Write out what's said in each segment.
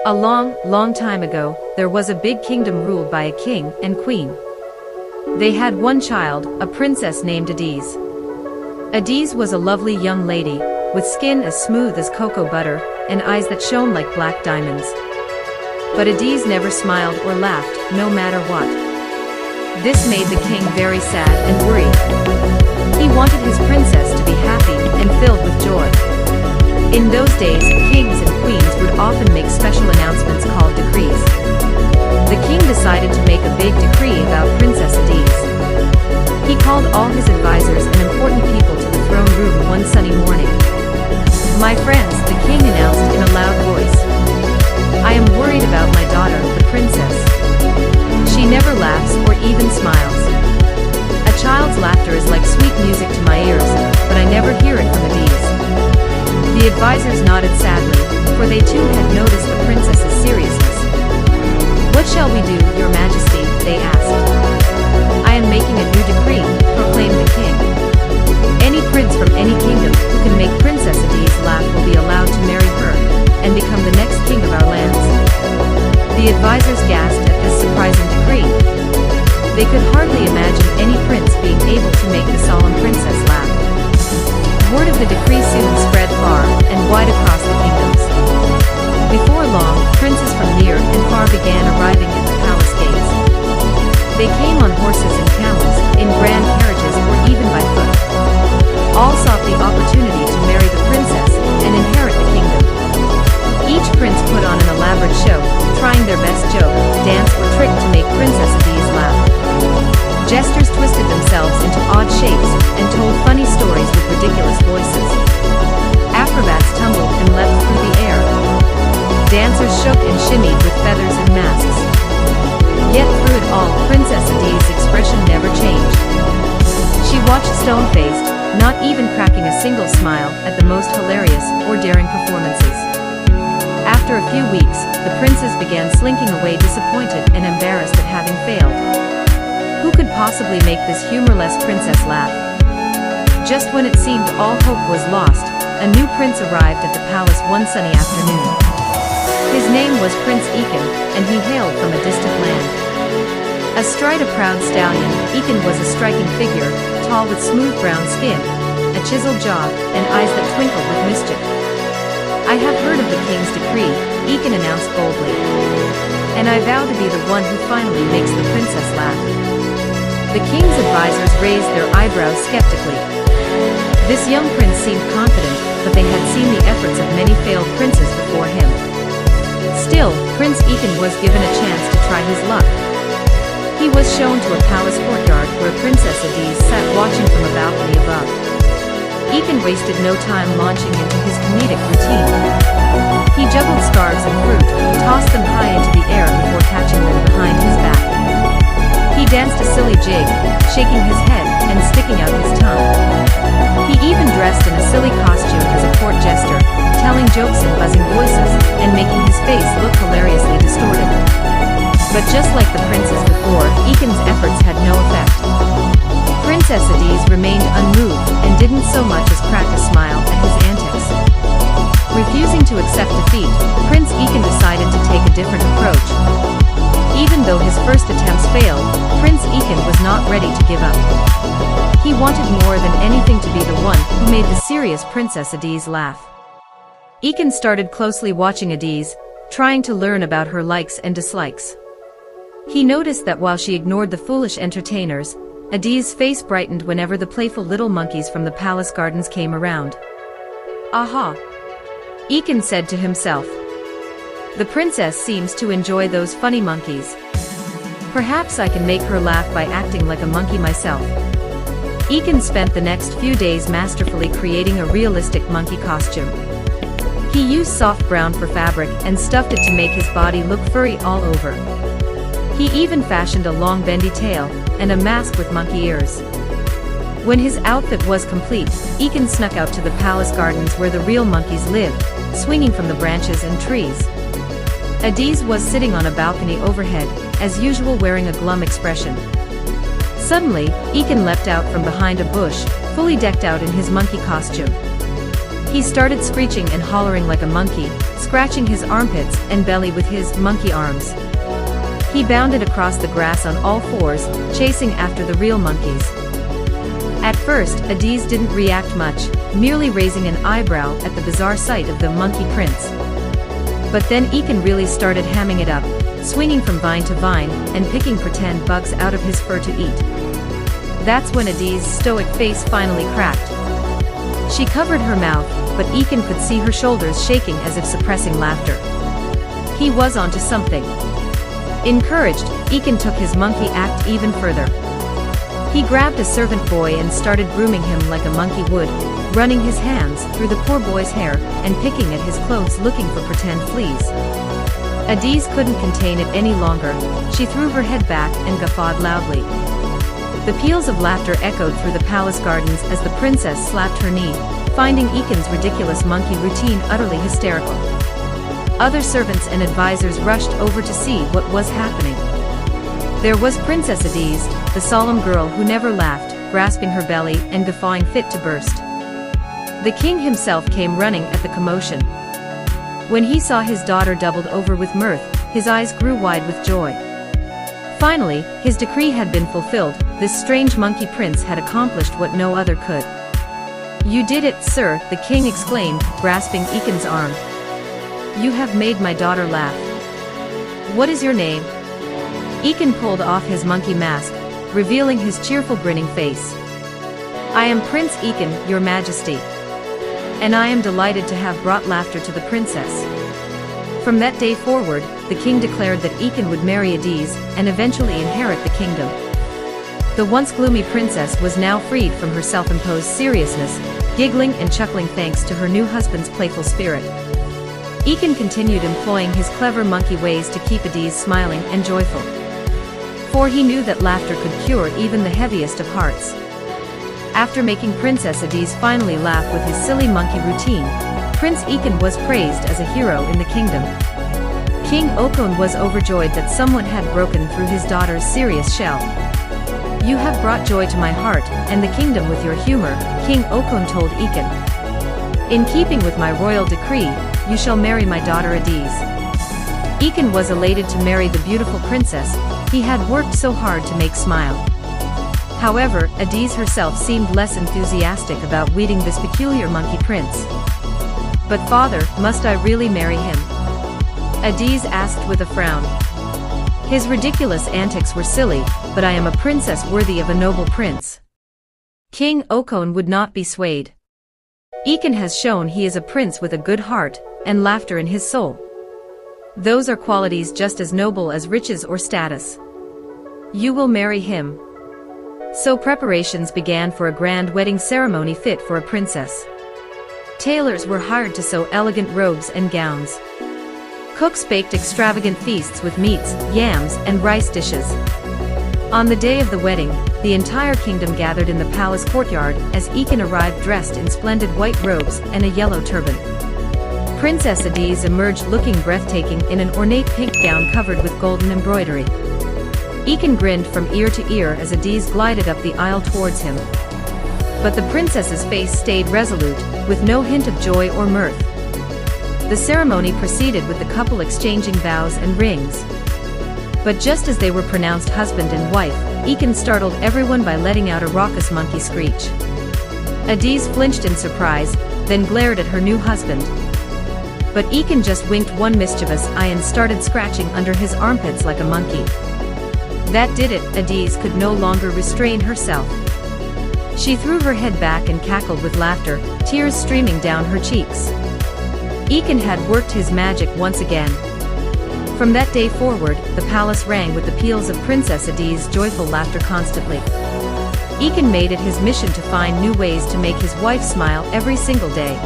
A long, long time ago, there was a big kingdom ruled by a king and queen. They had one child, a princess named Adise. Adise was a lovely young lady, with skin as smooth as cocoa butter, and eyes that shone like black diamonds. But Adise never smiled or laughed, no matter what. This made the king very sad and worried. He wanted his princess to be happy and filled with joy. In those days, kings and queens would often make special announcements called decrees. The king decided to make a big decree about Princess Adise. He called all his advisors and important people to the throne room one sunny morning. "My friends," the king announced in a loud voice, "I am worried about my daughter, the princess. She never laughs or even smiles. A child's laughter is like sweet music to my ears, but I never hear it from Adise." The advisors nodded sadly, for they too had noticed the princess's seriousness. "What shall we do, your majesty?" they asked. "I am making a new decree," proclaimed the king. "Any prince from any kingdom who can make Princess Adise laugh will be allowed to marry her, and become the next king of our lands." The advisors gasped at this surprising decree. They could hardly imagine any prince being able to make the solemn princess laugh. Word of the decree soon spread far and wide across the kingdoms. Before long, princes from near and far began arriving at the palace gates. They came on horses and camels, in grand carriages or even by foot. All sought the opportunity to marry the princess and inherit the kingdom. Each prince put on an elaborate show, trying their best joke, dance or trick to make Princess Adise laugh. Jesters twisted themselves into odd shapes and told funny stories with ridiculous voices. Acrobats tumbled and leapt through the air. Dancers shook and shimmied with feathers and masks. Yet through it all, Princess Adise's expression never changed. She watched stone-faced, not even cracking a single smile at the most hilarious or daring performances. After a few weeks, the princes began slinking away disappointed and embarrassed at having failed. Who could possibly make this humorless princess laugh? Just when it seemed all hope was lost, a new prince arrived at the palace one sunny afternoon. His name was Prince Ekin, and he hailed from a distant land. Astride a proud stallion, Ekin was a striking figure, tall with smooth brown skin, a chiseled jaw, and eyes that twinkled with mischief. "I have heard of the king's decree," Ekin announced boldly, "and I vow to be the one who finally makes the princess laugh." The king's advisors raised their eyebrows skeptically. This young prince seemed confident, but they had seen the efforts of many failed princes before him. Still, Prince Ekin was given a chance to try his luck. He was shown to a palace courtyard where Princess Adise sat watching from a balcony above. Ekin wasted no time launching into his comedic routine. He juggled scarves and fruit, tossed them high into the air before catching them behind his back. He danced a silly jig, shaking his head and sticking out his tongue. He even dressed in a silly costume as a court jester, telling jokes in buzzing voices and making his face look hilariously distorted. But just like the princes before, Ekin's efforts had no effect. Princess Adise remained unmoved and didn't so much as crack a smile at his antics. Refusing to accept defeat, Prince Ekin decided to take a different approach. Even though his first attempts failed, Prince Ekin was not ready to give up. He wanted more than anything to be the one who made the serious Princess Adise laugh. Ekin started closely watching Adise, trying to learn about her likes and dislikes. He noticed that while she ignored the foolish entertainers, Adise's face brightened whenever the playful little monkeys from the palace gardens came around. "Aha!" Ekin said to himself. "The princess seems to enjoy those funny monkeys. Perhaps I can make her laugh by acting like a monkey myself." Ekin spent the next few days masterfully creating a realistic monkey costume. He used soft brown fur fabric and stuffed it to make his body look furry all over. He even fashioned a long bendy tail and a mask with monkey ears. When his outfit was complete, Ekin snuck out to the palace gardens where the real monkeys lived, swinging from the branches and trees. Adise was sitting on a balcony overhead, as usual wearing a glum expression. Suddenly, Ekin leapt out from behind a bush, fully decked out in his monkey costume. He started screeching and hollering like a monkey, scratching his armpits and belly with his monkey arms. He bounded across the grass on all fours, chasing after the real monkeys. At first, Adiz didn't react much, merely raising an eyebrow at the bizarre sight of the monkey prince. But then Ekin really started hamming it up, swinging from vine to vine, and picking pretend bugs out of his fur to eat. That's when Adiz's stoic face finally cracked. She covered her mouth, but Ekin could see her shoulders shaking as if suppressing laughter. He was onto something. Encouraged, Ekin took his monkey act even further. He grabbed a servant boy and started grooming him like a monkey would, running his hands through the poor boy's hair and picking at his clothes looking for pretend fleas. Adiz couldn't contain it any longer. She threw her head back and guffawed loudly. The peals of laughter echoed through the palace gardens as the princess slapped her knee, finding Ekin's ridiculous monkey routine utterly hysterical. Other servants and advisors rushed over to see what was happening. There was Princess Adiz, the solemn girl who never laughed, grasping her belly and guffawing fit to burst. The king himself came running at the commotion. When he saw his daughter doubled over with mirth, his eyes grew wide with joy. Finally, his decree had been fulfilled. This strange monkey prince had accomplished what no other could. "You did it, sir," the king exclaimed, grasping Ekin's arm. "You have made my daughter laugh. What is your name?" Ekin pulled off his monkey mask, revealing his cheerful grinning face. "I am Prince Ekin, your majesty. And I am delighted to have brought laughter to the princess." From that day forward, the king declared that Ekin would marry Adiz, and eventually inherit the kingdom. The once gloomy princess was now freed from her self-imposed seriousness, giggling and chuckling thanks to her new husband's playful spirit. Ekin continued employing his clever monkey ways to keep Adiz smiling and joyful. For he knew that laughter could cure even the heaviest of hearts. After making Princess Adiz finally laugh with his silly monkey routine, Prince Ekin was praised as a hero in the kingdom. King Okon was overjoyed that someone had broken through his daughter's serious shell. "You have brought joy to my heart and the kingdom with your humor," King Okon told Ekin. "In keeping with my royal decree, you shall marry my daughter Adiz." Ekin was elated to marry the beautiful princess he had worked so hard to make smile. However, Adiz herself seemed less enthusiastic about wedding this peculiar monkey prince. "But father, must I really marry him?" Adiz asked with a frown. "His ridiculous antics were silly, but I am a princess worthy of a noble prince." King Okon would not be swayed. Ekin has shown he is a prince with a good heart, and laughter in his soul. Those are qualities just as noble as riches or status. You will marry him. So preparations began for a grand wedding ceremony fit for a princess. Tailors were hired to sew elegant robes and gowns. Cooks baked extravagant feasts with meats, yams, and rice dishes. On the day of the wedding, the entire kingdom gathered in the palace courtyard as Ekin arrived dressed in splendid white robes and a yellow turban. Princess Adiz emerged looking breathtaking in an ornate pink gown covered with golden embroidery. Ekin grinned from ear to ear as Adiz glided up the aisle towards him. But the princess's face stayed resolute, with no hint of joy or mirth. The ceremony proceeded with the couple exchanging vows and rings. But just as they were pronounced husband and wife, Ekin startled everyone by letting out a raucous monkey screech. Adiz flinched in surprise, then glared at her new husband. But Ekin just winked one mischievous eye and started scratching under his armpits like a monkey. That did it. Adiz could no longer restrain herself. She threw her head back and cackled with laughter, tears streaming down her cheeks. Ekin had worked his magic once again. From that day forward, the palace rang with the peals of Princess Adiz's joyful laughter constantly. Ekin made it his mission to find new ways to make his wife smile every single day.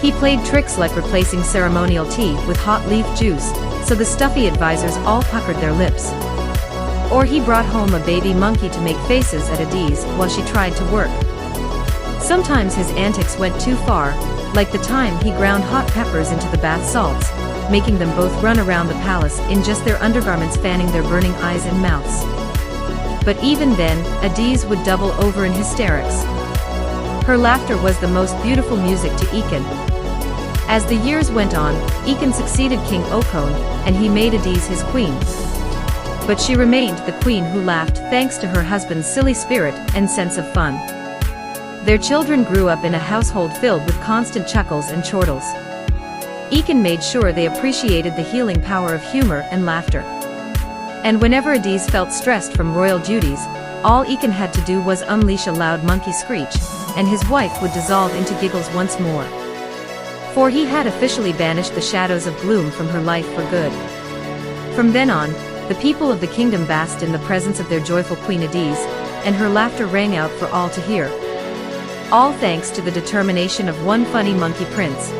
He played tricks like replacing ceremonial tea with hot leaf juice, so the stuffy advisors all puckered their lips. Or he brought home a baby monkey to make faces at Adiz while she tried to work. Sometimes his antics went too far, like the time he ground hot peppers into the bath salts, making them both run around the palace in just their undergarments, fanning their burning eyes and mouths. But even then, Adiz would double over in hysterics. Her laughter was the most beautiful music to Ekin. As the years went on, Ekin succeeded King Okon, and he made Adise his queen. But she remained the queen who laughed thanks to her husband's silly spirit and sense of fun. Their children grew up in a household filled with constant chuckles and chortles. Ekin made sure they appreciated the healing power of humor and laughter. And whenever Adise felt stressed from royal duties, all Ekin had to do was unleash a loud monkey screech, and his wife would dissolve into giggles once more. For he had officially banished the shadows of gloom from her life for good. From then on, the people of the kingdom basked in the presence of their joyful queen Adise, and her laughter rang out for all to hear. All thanks to the determination of one funny monkey prince.